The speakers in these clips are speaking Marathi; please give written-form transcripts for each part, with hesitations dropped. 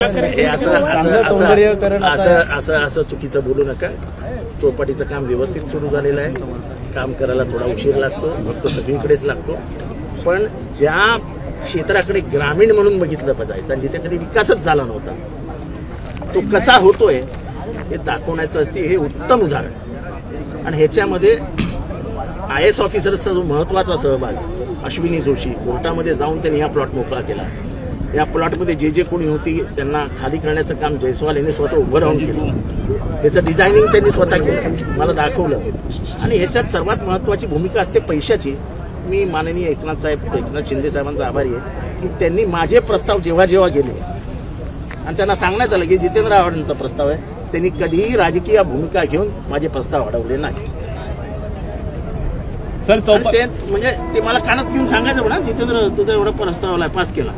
हे असं चुकीचं बोलू नका। चौपाटीचं काम व्यवस्थित सुरू झालेलं आहे। काम करायला थोडा उशीर लागतो, मग तो सगळीकडेच लागतो, पण ज्या क्षेत्राकडे ग्रामीण म्हणून बघितलं पाहिजे आणि जिथे कधी विकासच झाला नव्हता तो कसा होतोय हे दाखवण्याचं असते हे उत्तम उदाहरण। आणि ह्याच्यामध्ये IAS ऑफिसरचा जो महत्वाचा सहभाग अश्विनी जोशी कोर्टामध्ये जाऊन त्यांनी हा प्लॉट मोकळा केला। या प्लॉटमध्ये जे कोणी होती त्यांना खाली करण्याचं काम जयस्वाल यांनी स्वतः उभं राहून केलं। ह्याचं डिझायनिंग त्यांनी स्वतः केलं, मला दाखवलं। आणि ह्याच्यात सर्वात महत्वाची भूमिका असते पैशाची। मी माननीय एकनाथ शिंदे साहेबांचा आभारी आहे की त्यांनी माझे प्रस्ताव जेव्हा गेले आणि त्यांना सांगण्यात आलं की जितेंद्र आव्हाडांचा प्रस्ताव आहे, त्यांनी कधीही राजकीय भूमिका घेऊन माझे प्रस्ताव अडवले नाही। सर ते म्हणजे ते मला कानात घेऊन सांगायचं ना, जितेंद्र तुझा एवढा प्रस्ताव पास केला।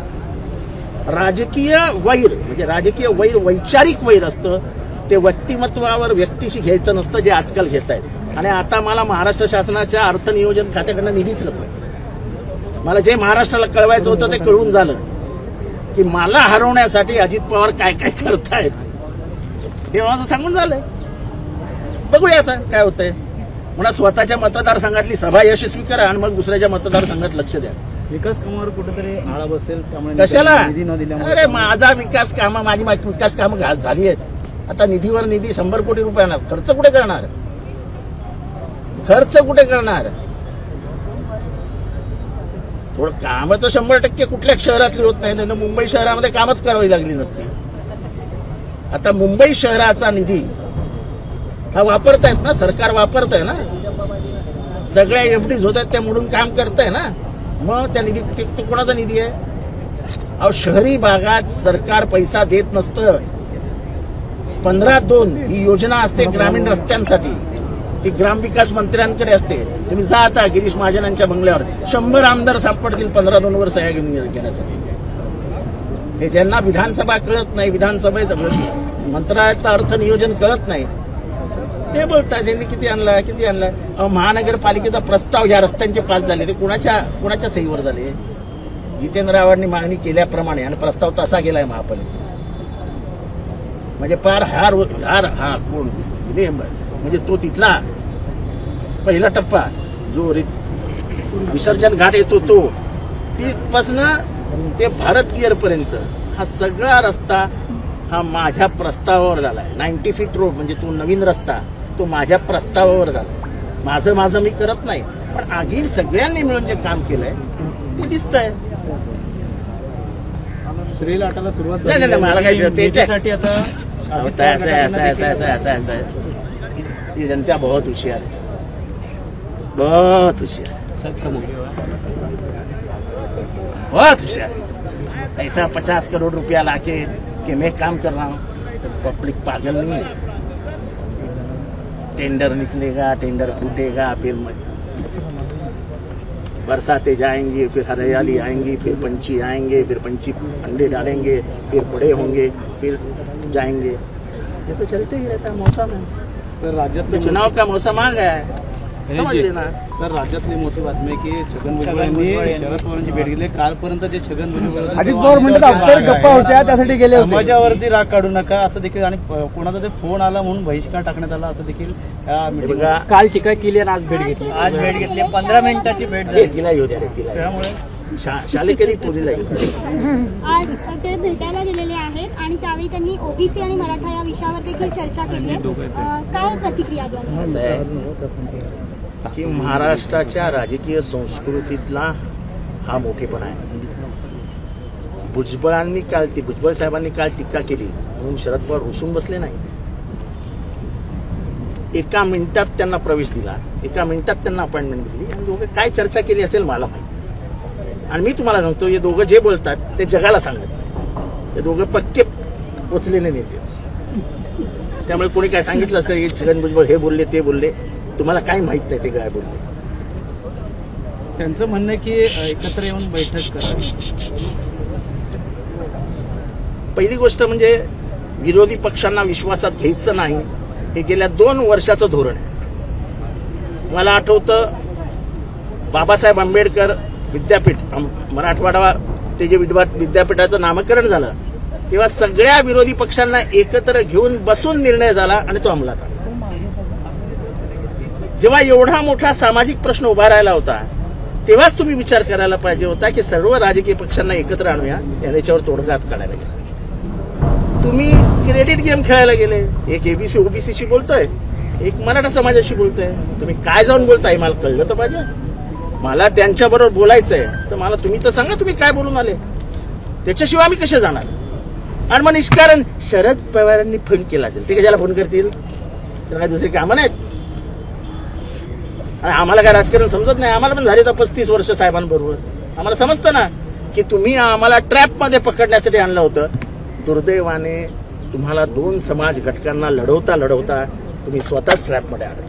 राजकीय वैर म्हणजे राजकीय वैर वैचारिक वैर असतं, ते व्यक्तिमत्वावर व्यक्तीशी घ्यायचं नसतं जे आजकाल घेत आहेत। आणि आता मला महाराष्ट्र शासनाच्या अर्थ नियोजन खात्याकडनं निधीच नको। मला जे महाराष्ट्राला कळवायचं होतं ते कळून झालं की मला हरवण्यासाठी अजित पवार काय काय करतायत हे माझं सांगून झालंय। बघूया आता काय होतंय। म्हणा स्वतःच्या मतदारसंघातली सभा यशस्वी करा आणि मग दुसऱ्याच्या मतदारसंघात लक्ष द्या। विकास कामावर कुठेतरी आळा बसेल त्यामुळे कशाला निधी न दिल्यामुळे। अरे माझा विकास कामं माझी विकास कामं झाली आहेत। आता निधीवर निधी 100 कोटी रुपये येणार, खर्च कुठे करणार? थोडं कामाचं 100% कुठल्याच शहरातली होत नाही, नाही मुंबई शहरामध्ये कामच करावी लागली नसती। आता मुंबई शहराचा निधी हा वापरतायत ना, सरकार वापरतंय ना, सगळ्या FDs होत आहेत त्या मोडून काम करतंय ना, मग त्या निधी तो कोणाचा निधी आहे? अहो शहरी भागात सरकार पैसा देत नसतं। 15-2 ही योजना असते ग्रामीण रस्त्यांसाठी, ती ग्रामविकास मंत्र्यांकडे असते। तुम्ही जा आता गिरीश महाजनांच्या बंगल्यावर 100 आमदार सापडतील 15-2 वर सह्या घेण्यासाठी। हे ज्यांना विधानसभा कळत नाही, विधानसभेत मंत्रालयात अर्थ नियोजन कळत नाही, ते बोलतात त्यांनी किती आणलाय। महानगरपालिकेचा प्रस्ताव या रस्त्यांचे पास झाले ते कुणाच्या सहीवर झाले? जितेंद्र आव्हाडांनी मागणी केल्याप्रमाणे आणि प्रस्ताव तसा गेलाय महापालिकेत। म्हणजे पार हा कोण म्हणजे तो तिथला पहिला टप्पा जो विसर्जन घाट येतो तो तिथपासनं ते भारत गिअर पर्यंत हा सगळा रस्ता हा माझ्या प्रस्तावावर झालाय। 90 फीट रोड म्हणजे तो नवीन रस्ता तो माझ्या प्रस्तावावर झाला। माझं मी करत नाही, पण आगील सगळ्यांनी मिळून जे काम केलंय ते दिसतंय। श्री लाटाला सुरुवात नाही मला काही त्याच्यासाठी आता ऐसा ये जनता बहुत होशियार है, बहुत होशियार है। ऐसा 50 करोड़ रुपया लाके कि मैं काम कर रहा हूँ, तो पब्लिक पागल नहीं है। टेंडर निकलेगा, टेंडर फूटेगा, फिर बरसाते जाएंगे, फिर हरियाली आएंगी, फिर पंछी आएंगे, फिर पंछी अंडे डालेंगे, फिर बड़े होंगे, फिर जाएंगे। ये तो चलते ही रहता है, मौसम है। तर राज्यात तो चुनाव का मौसम आ गया है, समझ लेना। सर राज्यातली मोठी बातमी आहे की छगन भुजबळ यांनी शरद पवारांची भेट घेतली। कालपर्यंत जे छगन भुजबळ अजित पवार म्हणतात गप्पा होत्या त्यासाठी गेले होते। समाजावरती राग काढू नका असं देखील, आणि कोणाचा ते फोन आला म्हणून बहिष्कार टाकण्यात आला असं देखील काल टीका केली आणि आज भेट घेतली 15 मिनिटाची भेट झाली। तिला येऊ द्या रे, तिला त्यामुळे शालेकरी पोरीला आज ते भेटायला गेलेले आहेत आणि त्यावेळी त्यांनी OBC आणि मराठा या विषयावर देखील चर्चा केली आहे। काय प्रतिक्रिया द्याल? असं आहे की महाराष्ट्राच्या राजकीय संस्कृतीतला हा मोठेपणा आहे। भुजबळ साहेबांनी काल टीका केली म्हणून शरद पवार रुसून बसले नाही। एका मिनिटात त्यांना प्रवेश दिला, एका मिनिटात त्यांना अपॉइंटमेंट दिली आणि दोघं काय चर्चा केली असेल मला माहिती। आणि मी तुम्हाला सांगतो हे दोघं जे बोलतात ते जगाला सांगत नाही, ते दोघं पक्के पोचलेले नेते। त्यामुळे कोणी काय सांगितलं असतं हे छगन भुजबळ हे बोलले ते बोलले, तुम्हाला काय माहित नाही ते काय बोलले। त्यांचं म्हणणं की एकत्र येऊन बैठक करावी। पहिली गोष्ट म्हणजे विरोधी पक्षांना विश्वासात घ्यायचं नाही, हे गेल्या 2 वर्षाचं धोरण आहे। मला आठवतं बाबासाहेब आंबेडकर विद्यापीठ मराठवाडा ते जे विद्यापीठाचं नामकरण झालं तेव्हा सगळ्या विरोधी पक्षांना एकत्र घेऊन बसून निर्णय झाला आणि तो अंमलात आला. जेव्हा एवढा मोठा सामाजिक प्रश्न उभा राहिला होता तेव्हाच तुम्ही विचार करायला पाहिजे होता की सर्व राजकीय पक्षांना एकत्र आणूया आणि याच्यावर तोडगा काढायला गेला. तुम्ही क्रेडिट गेम खेळायला गेले. एक एबीसी ओबीसीशी बोलतोय, एक मराठा समाजाशी बोलतोय. तुम्ही काय जाऊन बोलताय मला कळलं तर पाहिजे. मला त्यांच्याबरोबर बोलायचंय तर मला तुम्ही तर सांगा तुम्ही काय बोलून आले. त्याच्याशिवाय आम्ही कसे जाणार. आणि मग निष्कारण शरद पवारांनी फोन केला असेल, ते कशाला फोन करतील. तर काय दुसरी कामं नाहीत. आणि आम्हाला काय राजकारण समजत नाही. आम्हाला पण झाले तर 35 वर्ष साहेबांबरोबर. आम्हाला समजतं ना की तुम्ही आम्हाला ट्रॅपमध्ये पकडण्यासाठी आणलं होतं. दुर्दैवाने तुम्हाला 2 समाज घटकांना लढवता लढवता तुम्ही स्वतःच ट्रॅपमध्ये अडकले.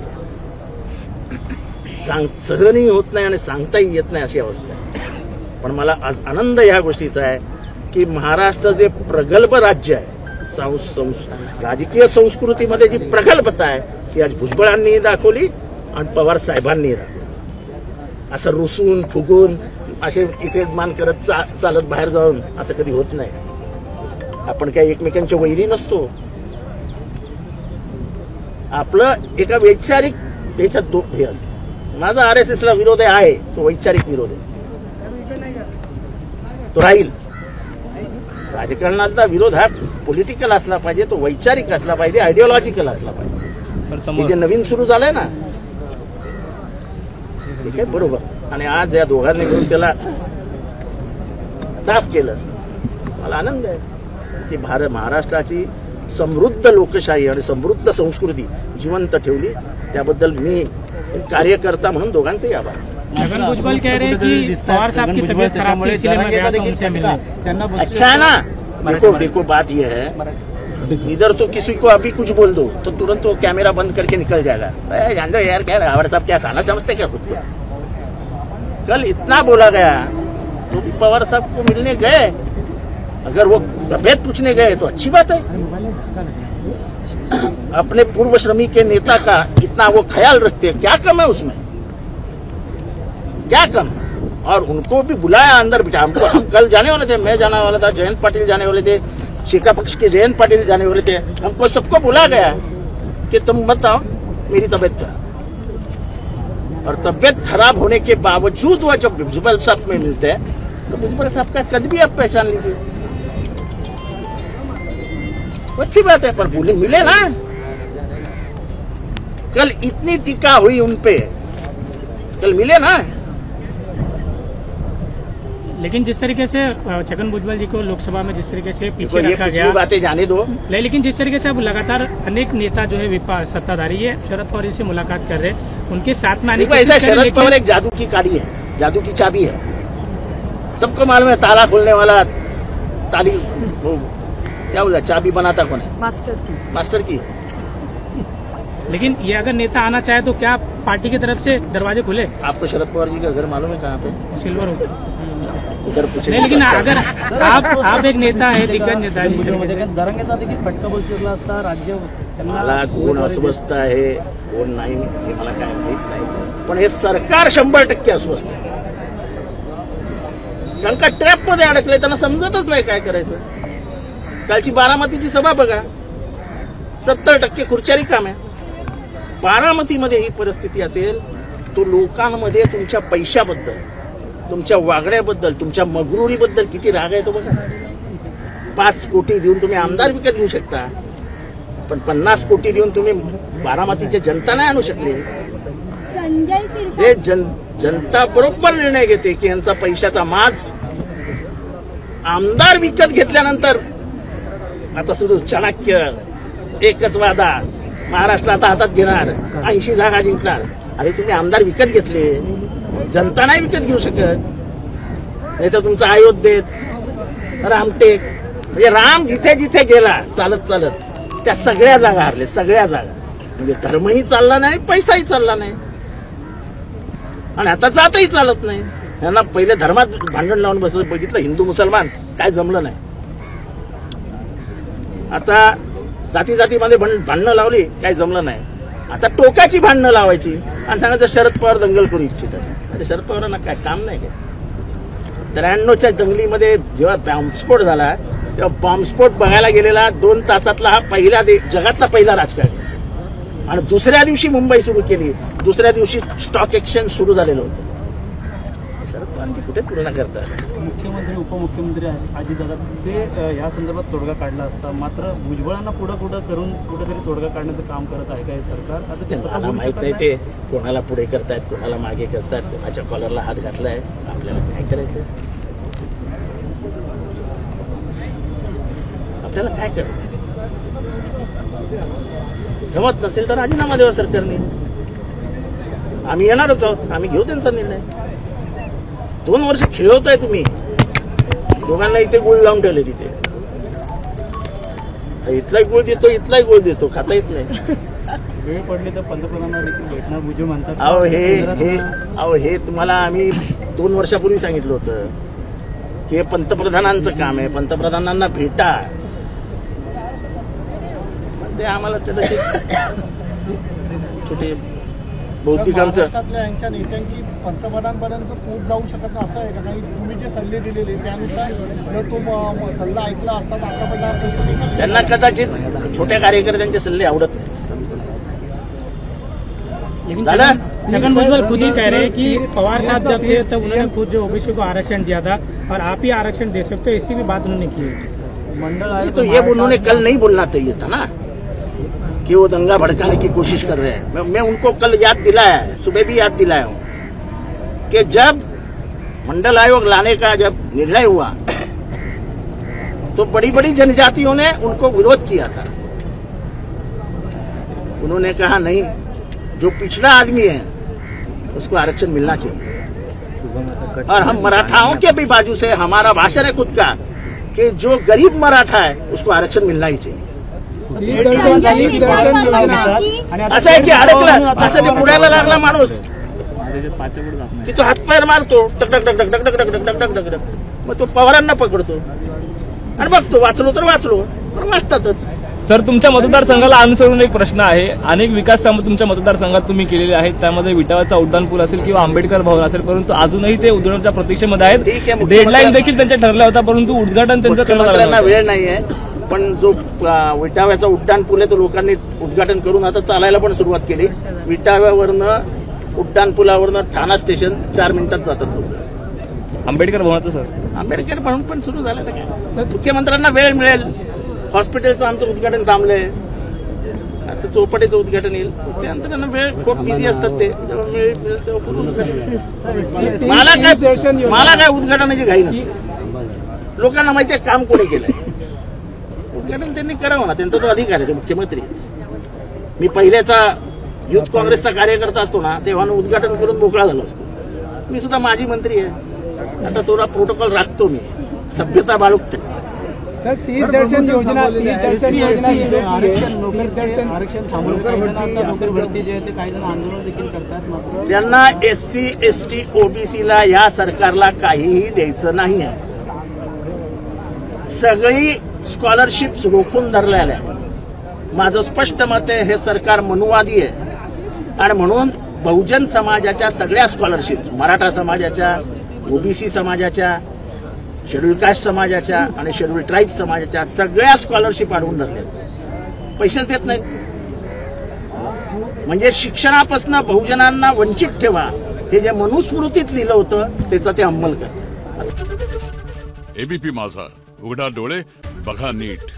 सहनही होत नाही आणि सांगताही येत नाही अशी अवस्था आहे. पण मला आज आनंद ह्या गोष्टीचा आहे की महाराष्ट्र जे प्रगल्भ राज्य आहे, राजकीय संस्कृतीमध्ये जी प्रगल्भता आहे ती आज भुजबळांनी दाखवली आणि पवार साहेबांनी दाखवली. असं रुसून फुगून असे इथे मान करत चालत बाहेर जाऊन असं कधी होत नाही. आपण काही एकमेकांच्या वैरी नसतो. आपलं एका वैचारिक ह्याच्यात हे असतं. माझा RSSला विरोध आहे, तो वैचारिक विरोध आहे, तो राहील. राजकारणाचा विरोध हा पॉलिटिकल असला पाहिजे, तो वैचारिक असला पाहिजे, आयडिओलॉजिकल असला पाहिजे. जे नवीन सुरू झालंय ना ठीक आहे बरोबर. आणि आज या दोघांनी मिळून त्याला साफ केलं. मला आनंद आहे की महाराष्ट्राची समृद्ध लोकशाही आणि समृद्ध संस्कृती जिवंत ठेवली. त्याबद्दल मी कार्यकर्ता म्हणून दोघांचेही आभार. छगन भुजबल कह रहे हैं कि पवार साहब की तबीयत खराब थी इसलिए मैं गया था उनसे मिलने. अच्छा है ना. देखो बात यह है इधर तो किसी को अभी कुछ बोल दो तो तुरंत वो कैमरा बंद करके निकल जाएगा. जान दो यार, क्या रावड़ साहब क्या साला समझते क्या खुद को. कल इतना बोला गया तो भी पवार साहब को मिलने गए. अगर वो तबीयत पूछने गए तो अच्छी बात है. अपने पूर्व श्रमिक के नेता का इतना वो ख्याल रखते हैं, क्या कम है उसमें, क्या कम. और उनको भी बुलाया अंदर बिठा. हमको हम कल जाने वाले थे, मैं जाने वाला था, जयंत पाटिल जाने वाले थे, शेका पक्ष के जयंत पाटिल जाने वाले थे. हमको सबको बुला गया कि तुम बताओ मेरी तबीयत खराब. और तबीयत खराब होने के बावजूद वह जब भुजबल साहब में मिलते हैं तो भुजबल साहब का कद भी आप पहचान लीजिए. अच्छी बात है, पर बोले मिले ना. कल इतनी टीका हुई उनपे, कल मिले ना. लेकिन जिस तरीके से छगन भुजबल जी को लोकसभा में जिस तरीके से पीछे ये रखा पिछली गया, बातें जाने दो. लेकिन जिस तरीके से अब लगातार अनेक नेता जो है सत्ताधारी है शरद पवार से मुलाकात कर रहे हैं, उनके साथ में आने की ऐसा कोशिश कर रहे हैं, शरद पवार एक जादू की काड़ी है, जादू की चाबी है. सबको मालूम है ताला खोलने वाला ताली क्या बोला चाबी बनाता कौन है, मास्टर की. लेकिन ये अगर नेता आना चाहे तो क्या पार्टी की तरफ से दरवाजे खुले. आपको शरद पवार जी का घर मालूम है कहाँ पे, सिल्वर होटल उधर पूछे. नाही. लेकिन अगर आप एक नेता आहे, दिग्गज नेता आहे, जरांगे साथ देखील फटका बसला असता राज्य. मला कोण अस्वस्थ आहे कोण नाही हे मला काय माहित नाही. पण हे सरकार 100% अस्वस्थ आहे. कारण का ट्रॅप मध्ये अडकले, त्यांना समजतच नाही काय करायचं. कालची बारामतीची सभा बघा, 70% खुर्च्या रिकाम्या. बारामतीमध्ये ही परिस्थिती असेल तो लोकांमध्ये तुमच्या पैशाबद्दल, तुमच्या वागण्याबद्दल, तुमच्या मगरुरीबद्दल किती राग आहे तो बघा. 5 कोटी देऊन तुम्ही आमदार विकत घेऊ शकता, पण 50 कोटी देऊन तुम्ही बारामतीची जनता नाही आणू शकले. संजय हे जनता बरोबर निर्णय घेते की यांचा पैशाचा माज. आमदार विकत घेतल्यानंतर आता सुरू चाणक्य एकच वादा, महाराष्ट्र आता हातात घेणार, 80 जागा जिंकणार. अरे तुम्ही आमदार विकत घेतले, जनता नाही विकत घेऊ शकत. नाही तर तुमचा अयोध्येत रामटेक म्हणजे राम जिथे जिथे गेला चालत चालत त्या सगळ्या जागा हरले, सगळ्या जागा. म्हणजे धर्मही चालला नाही, पैसाही चालला नाही, आणि आता जातही चालत नाही. यांना पहिले धर्मात भांडण लावून बघितलं, हिंदू मुसलमान काय जमलं नाही. आता जाती जातीमध्ये भांडणं लावली, काय जमलं नाही. आता टोकाची भांडणं लावायची आणि सांगायचं शरद पवार दंगल करू इच्छितात. अरे शरद पवारांना काय काम नाही काय. 93च्या दंगलीमध्ये जेव्हा बॉम्बस्फोट झाला तेव्हा बॉम्बस्फोट बघायला गेलेला 2 तासातला हा जगातला पहिला राजकारणी असेल. आणि दुसऱ्या दिवशी मुंबई सुरू केली, दुसऱ्या दिवशी स्टॉक एक्सचेंज सुरू झालेलं होतं. शरद पवारांची कुठे तुलना करतात? मुख्यमंत्री उपमुख्यमंत्री अजितदादा ते या संदर्भात तोडगा काढला असता, मात्र भुजबळांना पुढे करून कुठेतरी तोडगा काढण्याचं काम करत आहे का हे सरकार? आता ते स्वतः मला बोलू माहित शकत नाही नाही. ते कोणाला पुढे करतायत, कोणाला मागे करतायत, कोणाच्या कॉलरला हात घातलाय. आपल्याला काय करायचं? आपल्याला काय करायचं? जमत नसेल तर राजीनामा द्यावा सरकारने. आम्ही येणारच आहोत, आम्ही घेऊ त्यांचा निर्णय. 2 वर्ष खेळवताय तुम्ही दोघांना. इथे गुळ लावून ठेवले तिथे. इथलाही गुळ दिसतो, इथलाही गुळ दिसतो, खाता येत नाही. वेळ पडली तर पंतप्रधानांना देखील भेटणार भुजबळ म्हणतात. अहो हे तुम्हाला आम्ही 2 वर्षापूर्वी सांगितलं होतं की हे पंतप्रधानांचं काम आहे, पंतप्रधानांना भेटा. ते आम्हाला तसे छोटे बौद्धिकांचं महाराष्ट्रातल्या यांच्या नेत्यांची पंतप्रधानांपर्यंत पोच जाऊ शकत नाही असं आहे का? काही तुम्ही जे सल्ले दिलेले त्यानुसार जर तो सल्ला ऐकला असता तर आतापर्यंत त्यांना कदाचित छोट्या कार्यकर्त्यांचे सल्ले आवडत नाही. लेकिन दादा? छगन भुजबल खुद ही कह रहे हैं कि पवार साहब जब थे तब उन्होंने खुद जो ओबीसी को आरक्षण दिया था और आप ही आरक्षण दे सकते हो, ऐसी भी बात उन्होंने की है. मंडल तो ये उन्होंने कल नहीं बोलना चाहिए था ना कि वो दंगा भड़काने की कोशिश कर रहे हैं. मैं उनको कल याद दिलाया है, सुबह भी याद दिलाया हूं कि जब मंडल आयोग लाने का जब निर्णय हुआ तो बड़ी बड़ी जनजातियों ने उनको विरोध किया था. उन्होंने कहा नहीं, जो पिछड़ा आदमी है उसको आरक्षण मिलना चाहिए. और हम मराठाओं के भी बाजू से हमारा भाषण है खुद का कि जो गरीब मराठा है उसको आरक्षण मिलना ही चाहिए. असं आहे की अडकला, असं ते बुडायला लागला माणूस की तो हातपाय मारतो, टक टक टक टक टक टक टक टक टक टक. मग तो पवारांना पकडतो आणि बघतो वाचलो तर वाचलो, पण वाचतातच. सर, तुमच्या मतदारसंघाला अनुसरून एक प्रश्न आहे. अनेक विकास कामं तुमच्या मतदारसंघात तुम्ही केलेले आहेत, त्यामध्ये विटाळाचा उड्डाणपूल असेल किंवा आंबेडकर भवन असेल, परंतु अजूनही ते उद्घाटनाच्या प्रतीक्षेमध्ये ठीक आहे, आहेत. डेडलाईन देखील त्यांच्या ठरला होता, परंतु उद्घाटन त्यांचं करण्यात आलं मुख्यमंत्र्यांना नव्हतं. वेळ नाहीये. पण जो विटाव्याचा उड्डाण पूल आहे तो लोकांनी उद्घाटन करून आता चालायला पण सुरुवात केली. विटाव्यावरनं उड्डाण पुलावरनं ठाणा स्टेशन 4 मिनिटात जातात लोक. आंबेडकर भवनाचं सर, आंबेडकर भवन पण सुरू झालं तर काय? मुख्यमंत्र्यांना वेळ मिळेल. हॉस्पिटलचं आमचं उद्घाटन थांबलंय, आता चौपाटीचं उद्घाटन येईल. मुख्यमंत्र्यांना वेळ खूप बिझी असतात, ते जेव्हा वेळ मिळेल तेव्हा पूर्ण उद्घाटन. मला काय उद्घाटनाची घाई नसते. लोकांना माहिती आहे काम कोणी केलंय. उद्घाटन त्यांनी करावं ना, त्यांचा तो अधिकार आहे, ते मुख्यमंत्री. मी पहिल्याचा युथ काँग्रेसचा कार्यकर्ता असतो ना तेव्हा उद्घाटन करून मोकळा झालो असतो. मी सुद्धा माजी मंत्री आहे. आता थोडा प्रोटोकॉल राखतो मी, सभ्यता बाळगतो. सर, 30 दर्शन योजना आरक्षण थांबवलं. नोकरी भरती जे आहे ते काही जण आंदोलन देखील करतात. मात्र त्यांना SC ST OBCला या सरकारला काहीही द्यायचं नाही आहे. सगळी स्कॉलरशिप रोखून धरलेल्या आहे. माझं स्पष्ट मत आहे, हे सरकार मनुवादी आहे. आणि म्हणून बहुजन समाजाच्या सगळ्या स्कॉलरशिप, मराठा समाजाच्या, OBC समाजाच्या, शेड्यूल कास्ट समाजाच्या आणि शेड्यूल ट्राईब समाजाच्या सगळ्या स्कॉलरशिप अडवून धरल्या. पैसेच देत नाहीत. म्हणजे शिक्षणापासून बहुजनांना वंचित ठेवा, हे जे मनुस्मृतीत लिहिलं होतं त्याचा ते अंमल करतात. ABP माझा, उघडा डोळे बघा नीट.